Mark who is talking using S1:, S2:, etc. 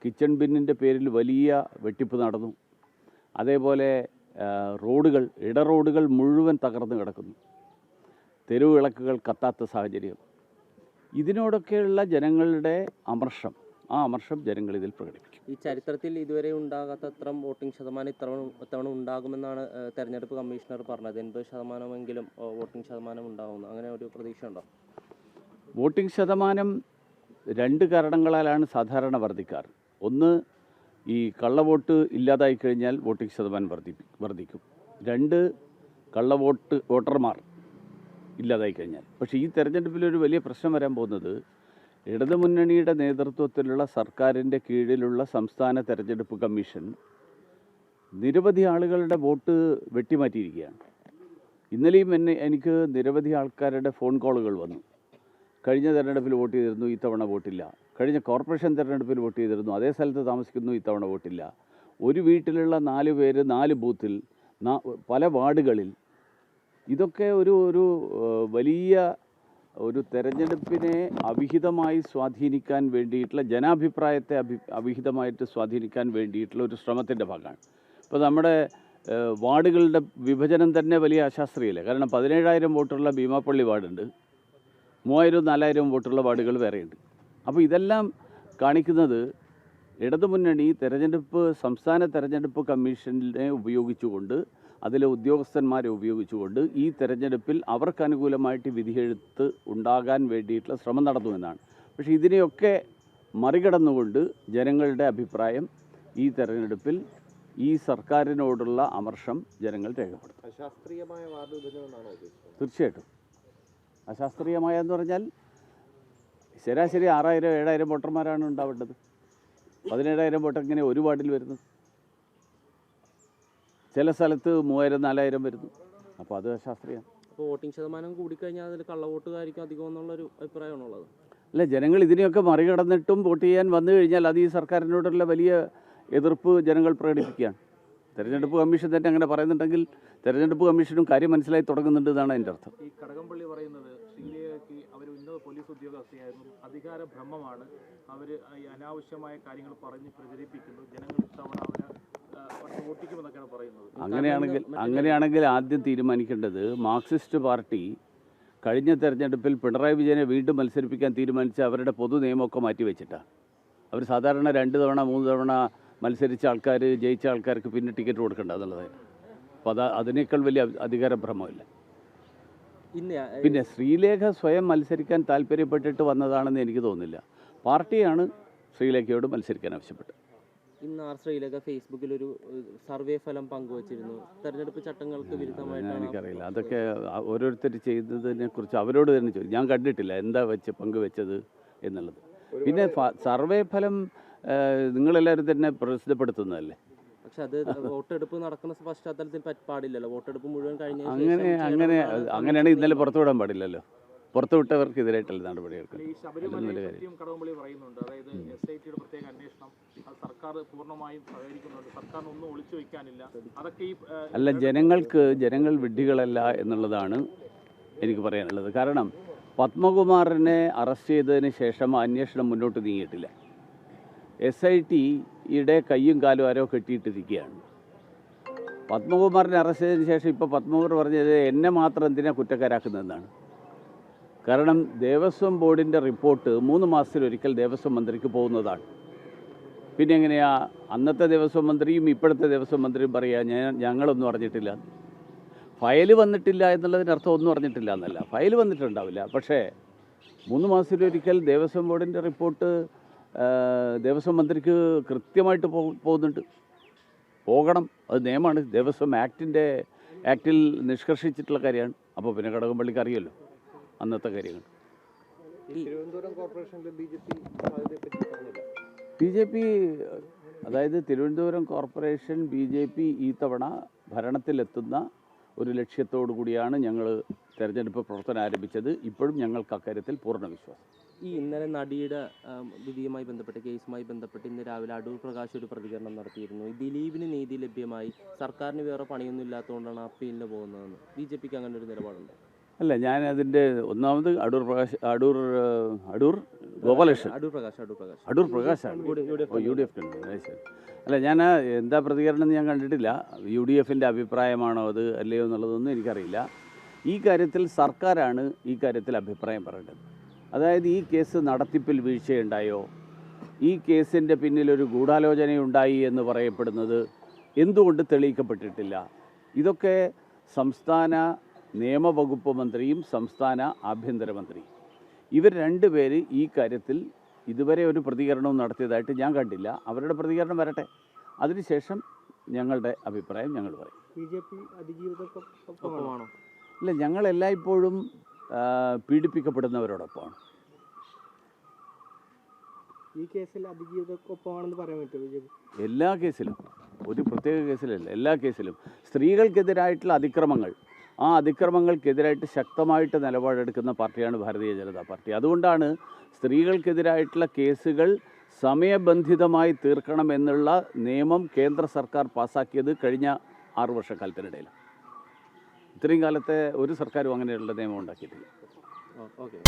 S1: Kitchen ബിന്നിൻ്റെ പേരിൽ വലിയ വെട്ടിപ്പ് നടന്നു. അതേപോലെ റോഡുകൾ, ഇടറോഡുകൾ മുഴുവൻ തകർന്നു കിടക്കുന്നു. തെരുവ് വിളക്കുകൾ കത്താത്ത സാഹചര്യം. ഇതിനോടൊക്കെയുള്ള ജനങ്ങളുടെ അമർഷം, ആ അമർഷം ജനങ്ങൾ ഇതിൽ പ്രകടിപ്പിക്കും.
S2: ഈ ചരിത്രത്തിൽ ഇതുവരെ ഉണ്ടാകാത്ത അത്ര വോട്ടിംഗ് ശതമാനം ഇത്തവണ ഉണ്ടാകുമെന്നാണ് തെരഞ്ഞെടുപ്പ് കമ്മീഷണർ പറഞ്ഞത്. 80% വോട്ടിംഗ് ശതമാനം ഉണ്ടാകുമെന്ന്. അങ്ങനെ ഒരു പ്രതീക്ഷ ഉണ്ടോ?
S1: വോട്ടിംഗ് ശതമാനം 2 കാരണങ്ങളാലാണ് സാധാരണ വർദ്ധിക്കാറ്. ഒന്ന്, ഈ കള്ളവോട്ട് ഇല്ലാതായി കഴിഞ്ഞാൽ വോട്ടിംഗ് ശതമാനം വർദ്ധിക്കും. 2, വോട്ടർമാർ ഇല്ലാതായി കഴിഞ്ഞാൽ. പക്ഷേ ഈ തെരഞ്ഞെടുപ്പിലൊരു വലിയ പ്രശ്നം വരാൻ പോകുന്നത്, ഇടതുമുന്നണിയുടെ നേതൃത്വത്തിലുള്ള സർക്കാരിൻ്റെ കീഴിലുള്ള സംസ്ഥാന തെരഞ്ഞെടുപ്പ് കമ്മീഷൻ നിരവധി ആളുകളുടെ വോട്ട് വെട്ടിമാറ്റിയിരിക്കുകയാണ്. ഇന്നലെയും എനിക്ക് നിരവധി ആൾക്കാരുടെ ഫോൺ കോളുകൾ വന്നു. കഴിഞ്ഞ തെരഞ്ഞെടുപ്പിൽ വോട്ട് ചെയ്തിരുന്നു, ഇത്തവണ വോട്ടില്ല. കഴിഞ്ഞ കോർപ്പറേഷൻ തെരഞ്ഞെടുപ്പിൽ വോട്ട് ചെയ്തിരുന്നു, അതേ സ്ഥലത്ത് താമസിക്കുന്നു, ഇത്തവണ വോട്ടില്ല. ഒരു വീട്ടിലുള്ള 4 പേര് 4 ബൂത്തിൽ, പല വാർഡുകളിൽ. ഇതൊക്കെ ഒരു വലിയ ഒരു തെരഞ്ഞെടുപ്പിനെ അവിഹിതമായി സ്വാധീനിക്കാൻ വേണ്ടിയിട്ടുള്ള, ജനാഭിപ്രായത്തെ അവിഹിതമായിട്ട് സ്വാധീനിക്കാൻ വേണ്ടിയിട്ടുള്ള ഒരു ശ്രമത്തിൻ്റെ ഭാഗമാണ്. ഇപ്പോൾ നമ്മുടെ വാർഡുകളുടെ വിഭജനം തന്നെ വലിയ അശാസ്ത്രീയല്ലേ. കാരണം 17,000 വോട്ടുള്ള ഭീമാപ്പള്ളി വാർഡുണ്ട്, 3,000-4,000 വോട്ടുള്ള വാർഡുകൾ വേറെയുണ്ട്. അപ്പോൾ ഇതെല്ലാം കാണിക്കുന്നത് ഇടതുമുന്നണി സംസ്ഥാന തെരഞ്ഞെടുപ്പ് കമ്മീഷനെ ഉപയോഗിച്ചുകൊണ്ട്, അതിലെ ഉദ്യോഗസ്ഥന്മാരെ ഉപയോഗിച്ചുകൊണ്ട് ഈ തെരഞ്ഞെടുപ്പിൽ അവർക്ക് അനുകൂലമായിട്ട് വിധിയെഴുത്ത് ഉണ്ടാകാൻ വേണ്ടിയിട്ടുള്ള ശ്രമം നടത്തുമെന്നാണ്. പക്ഷേ ഇതിനെയൊക്കെ മറികടന്നുകൊണ്ട് ജനങ്ങളുടെ അഭിപ്രായം ഈ തെരഞ്ഞെടുപ്പിൽ ഈ സർക്കാരിനോടുള്ള അമർഷം ജനങ്ങൾ രേഖപ്പെടുത്തും.
S3: അശാസ്ത്രീയമായ വാർഡ് വിഭജനമാണോ ഉദ്ദേശിച്ചത്?
S1: തീർച്ചയായിട്ടും. അശാസ്ത്രീയമായെന്ന് പറഞ്ഞാൽ ശരാശരി 6,000-7,000 വോട്ടർമാരാണ് ഉണ്ടാവേണ്ടത്. 17,000 വോട്ട് എങ്ങനെ ഒരു വാർഡിൽ വരുന്നത്? ചില സ്ഥലത്ത് 3,000-4,000 വരുന്നു. അപ്പോൾ അത് അശാസ്ത്രീയമാണ്.
S2: അപ്പോൾ വോട്ടിംഗ് ശതമാനം കൂടിക്കഴിഞ്ഞാൽ അതിൽ കള്ളവോട്ടുകാരിക്കും അധികം എന്നുള്ളൊരു അഭിപ്രായമാണുള്ളത്.
S1: അല്ല, ജനങ്ങൾ ഇതിനെയൊക്കെ മറികടന്നിട്ടും വോട്ട് ചെയ്യാൻ വന്നു കഴിഞ്ഞാൽ അത് ഈ സർക്കാരിനോടുള്ള വലിയ എതിർപ്പ് ജനങ്ങൾ പ്രകടിപ്പിക്കുകയാണ്. തെരഞ്ഞെടുപ്പ് കമ്മീഷൻ തന്നെ അങ്ങനെ പറയുന്നുണ്ടെങ്കിൽ തെരഞ്ഞെടുപ്പ് കമ്മീഷനും കാര്യം മനസ്സിലായി തുടങ്ങുന്നുണ്ട് എന്നാണ് എൻ്റെ അർത്ഥം.
S3: ഈ കടകംപള്ളി പറയുന്നത് ശ്രീലേഖയ്ക്ക് അവർ ഉന്നത പോലീസ് ഉദ്യോഗസ്ഥയായിരുന്നു, അധികാര ഭ്രമമാണ്, അവർ ഈ അനാവശ്യമായ കാര്യങ്ങൾ പറഞ്ഞ് പ്രചരിപ്പിക്കുന്നു, ജനങ്ങൾ ഇത്തവണ അവരെ വോട്ടിക്കുമെന്നൊക്കെയാണ് പറയുന്നത്.
S1: അങ്ങനെയാണെങ്കിൽ ആദ്യം തീരുമാനിക്കേണ്ടത്, മാർക്സിസ്റ്റ് പാർട്ടി കഴിഞ്ഞ തെരഞ്ഞെടുപ്പിൽ പിണറായി വിജയനെ വീണ്ടും മത്സരിപ്പിക്കാൻ തീരുമാനിച്ച അവരുടെ പൊതു നിയമമൊക്കെ മാറ്റിവെച്ചിട്ടാണ്. അവർ സാധാരണ 2 തവണ 3 തവണ മത്സരിച്ച ആൾക്കാർ, ജയിച്ച ആൾക്കാർക്ക് പിന്നെ ടിക്കറ്റ് കൊടുക്കേണ്ട എന്നുള്ളതായിരുന്നു. അപ്പോൾ അതിനേക്കാൾ വലിയ അധികാരഭ്രമമില്ല. പിന്നെ ശ്രീലേഖ സ്വയം മത്സരിക്കാൻ താല്പര്യപ്പെട്ടിട്ട് വന്നതാണെന്ന് എനിക്ക് തോന്നുന്നില്ല. പാർട്ടിയാണ് ശ്രീലേഖയോട് മത്സരിക്കാൻ ആവശ്യപ്പെട്ടത്.
S2: ഇന്ന് ശ്രീലേഖ ഫേസ്ബുക്കിൽ ഒരു സർവേ ഫലം പങ്കുവച്ചിരുന്നു. തെരഞ്ഞെടുപ്പ് ചട്ടങ്ങൾക്ക് വിരുദ്ധമായിട്ടാണ്.
S1: എനിക്കറിയില്ല, അതൊക്കെ ഓരോരുത്തർ ചെയ്തതിനെ കുറിച്ച് അവരോട് തന്നെ ചോദിച്ചു. ഞാൻ കണ്ടിട്ടില്ല എന്താ പങ്കുവെച്ചത് എന്നുള്ളത്. പിന്നെ സർവേ ഫലം നിങ്ങളെല്ലാവരും തന്നെ പ്രസിദ്ധപ്പെടുത്തുന്നതല്ലേ.
S2: പക്ഷെ അത് വോട്ടെടുപ്പ് നടക്കുന്ന പശ്ചാത്തലത്തിൽ പാടില്ലല്ലോ. വോട്ടെടുപ്പ് മുഴുവൻ കഴിഞ്ഞ
S1: അങ്ങനെയാണ് ഇന്നലെ പുറത്തുവിടാൻ പാടില്ലല്ലോ. പുറത്തുവിട്ടവർക്കെതിരായിട്ടല്ല നടപടിയെടുക്കുക.
S3: കടകംപള്ളി പറയുന്നുണ്ട്, അതായത് SITയുടെ പ്രത്യേക അന്വേഷണം സർക്കാർ പൂർണ്ണമായും സഹകരിക്കുന്നുണ്ട്, സർക്കാരിന് ഒന്നും ഒളിച്ചു വയ്ക്കാനില്ല. അതൊക്കെ
S1: അല്ല, ജനങ്ങൾ വിഡ്ഢികളല്ല എന്നുള്ളതാണ് എനിക്ക് പറയാനുള്ളത്. കാരണം പത്മകുമാറിനെ അറസ്റ്റ് ചെയ്തതിന് ശേഷം അന്വേഷണം മുന്നോട്ട് നീങ്ങിയിട്ടില്ല. SITയുടെ കയ്യും കാലും ആരോ കെട്ടിയിട്ടിരിക്കുകയാണ്. പത്മകുമാറിനെ അറസ്റ്റ് ചെയ്തതിന് ശേഷം ഇപ്പോൾ പത്മകുമാർ പറഞ്ഞത് എന്നെ മാത്രം എന്തിനാണ് കുറ്റക്കാരാക്കുന്നതെന്നാണ്. കാരണം ദേവസ്വം ബോർഡിൻ്റെ റിപ്പോർട്ട് 3 മാസത്തിലൊരിക്കൽ ദേവസ്വം മന്ത്രിക്ക് പോകുന്നതാണ്. പിന്നെ എങ്ങനെയാ അന്നത്തെ ദേവസ്വം മന്ത്രിയും ഇപ്പോഴത്തെ ദേവസ്വം മന്ത്രിയും പറയുക ഞങ്ങളൊന്നും അറിഞ്ഞിട്ടില്ല? ഫയൽ വന്നിട്ടില്ല എന്നുള്ളതിനർത്ഥം ഒന്നും അറിഞ്ഞിട്ടില്ല എന്നല്ല. ഫയൽ വന്നിട്ടുണ്ടാവില്ല, പക്ഷേ 3 മാസത്തിലൊരിക്കൽ ദേവസ്വം ബോർഡിൻ്റെ റിപ്പോർട്ട് ദേവസ്വം മന്ത്രിക്ക് കൃത്യമായിട്ട് പോകുന്നുണ്ട്. പോകണം, അത് നിയമമാണ്. ദേവസ്വം ആക്റ്റിൽ നിഷ്കർഷിച്ചിട്ടുള്ള കാര്യമാണ്. അപ്പോൾ പിന്നെ കടകംപള്ളിക്ക് അറിയുമല്ലോ അന്നത്തെ കാര്യങ്ങൾ.
S3: തിരുവനന്തപുരം കോർപ്പറേഷനിൽ
S1: BJP അതായത് തിരുവനന്തപുരം കോർപ്പറേഷൻ BJP ഈ തവണ ഭരണത്തിലെത്തുന്ന ഒരു ലക്ഷ്യത്തോടു കൂടിയാണ് ഞങ്ങൾ തെരഞ്ഞെടുപ്പ് പ്രവർത്തനം ആരംഭിച്ചത്. ഇപ്പോഴും ഞങ്ങൾക്ക് അക്കാര്യത്തിൽ പൂർണ്ണ വിശ്വാസം.
S2: ഈ ഇന്നലെ നടിയുടെ വിധിയുമായി ബന്ധപ്പെട്ട്, കേസുമായി ബന്ധപ്പെട്ട് ഇന്ന് രാവിലെ അടൂർ പ്രകാശ് ഒരു പ്രതികരണം നടത്തിയിരുന്നു. ഈ ദിലീപിന് നീതി ലഭ്യമായി, സർക്കാരിന് വേറെ പണിയൊന്നും ഇല്ലാത്തതുകൊണ്ടാണ് അപ്പീലിന് പോകുന്നതെന്ന്. BJPക്ക് അങ്ങനെ ഒരു നിലപാടുണ്ട്?
S1: അല്ല, ഞാൻ അതിൻ്റെ ഒന്നാമത് അടൂർ ഗോപാലകൃഷ്ണൻ അടൂർ പ്രകാശാണ് UDF അല്ല, ഞാൻ എന്താ പ്രതികരണം എന്ന് ഞാൻ കണ്ടിട്ടില്ല. UDFൻ്റെ അഭിപ്രായമാണോ അത് അല്ലയോ എന്നുള്ളതൊന്നും എനിക്കറിയില്ല. ഈ കാര്യത്തിൽ സർക്കാരാണ് ഈ കാര്യത്തിൽ അഭിപ്രായം പറയേണ്ടത്. അതായത് ഈ കേസ് നടത്തിപ്പിൽ വീഴ്ചയുണ്ടായോ, ഈ കേസിൻ്റെ പിന്നിലൊരു ഗൂഢാലോചനയുണ്ടായി എന്ന് പറയപ്പെടുന്നത് എന്തുകൊണ്ട് തെളിയിക്കപ്പെട്ടിട്ടില്ല? ഇതൊക്കെ സംസ്ഥാന നിയമവകുപ്പ് മന്ത്രിയും സംസ്ഥാന ആഭ്യന്തരമന്ത്രിയും ഇവർ രണ്ടുപേര് ഈ കാര്യത്തിൽ ഇതുവരെ ഒരു പ്രതികരണവും നടത്തിയതായിട്ട് ഞാൻ കണ്ടില്ല. അവരുടെ പ്രതികരണം വരട്ടെ, അതിനുശേഷം ഞങ്ങളുടെ അഭിപ്രായം ഞങ്ങൾ പറയും.
S4: BJP അതിജീവിതക്കൊപ്പമാണോ?
S1: ഇല്ല, ഞങ്ങളെല്ലായ്പ്പോഴും പീഡിപ്പിക്കപ്പെടുന്നവരോടൊപ്പമാണ്.
S4: ഈ കേസിൽ അതിജീവിതക്കൊപ്പമാണെന്ന് പറയാൻ പറ്റുമോ BJP?
S1: എല്ലാ കേസിലും, ഒരു പ്രത്യേക കേസിലല്ല, എല്ലാ കേസിലും സ്ത്രീകൾക്കെതിരായിട്ടുള്ള അതിക്രമങ്ങൾ, ആ അതിക്രമങ്ങൾക്കെതിരായിട്ട് ശക്തമായിട്ട് നിലപാടെടുക്കുന്ന പാർട്ടിയാണ് ഭാരതീയ ജനതാ പാർട്ടി. അതുകൊണ്ടാണ് സ്ത്രീകൾക്കെതിരായിട്ടുള്ള കേസുകൾ സമയബന്ധിതമായി തീർക്കണമെന്നുള്ള നിയമം കേന്ദ്ര സർക്കാർ പാസ്സാക്കിയത് കഴിഞ്ഞ 6 വർഷക്കാലത്തിനിടയിൽ. ഇത്രയും കാലത്തെ ഒരു സർക്കാരും അങ്ങനെയുള്ള നിയമം ഉണ്ടാക്കിയിട്ടില്ല.
S2: ഓക്കെ.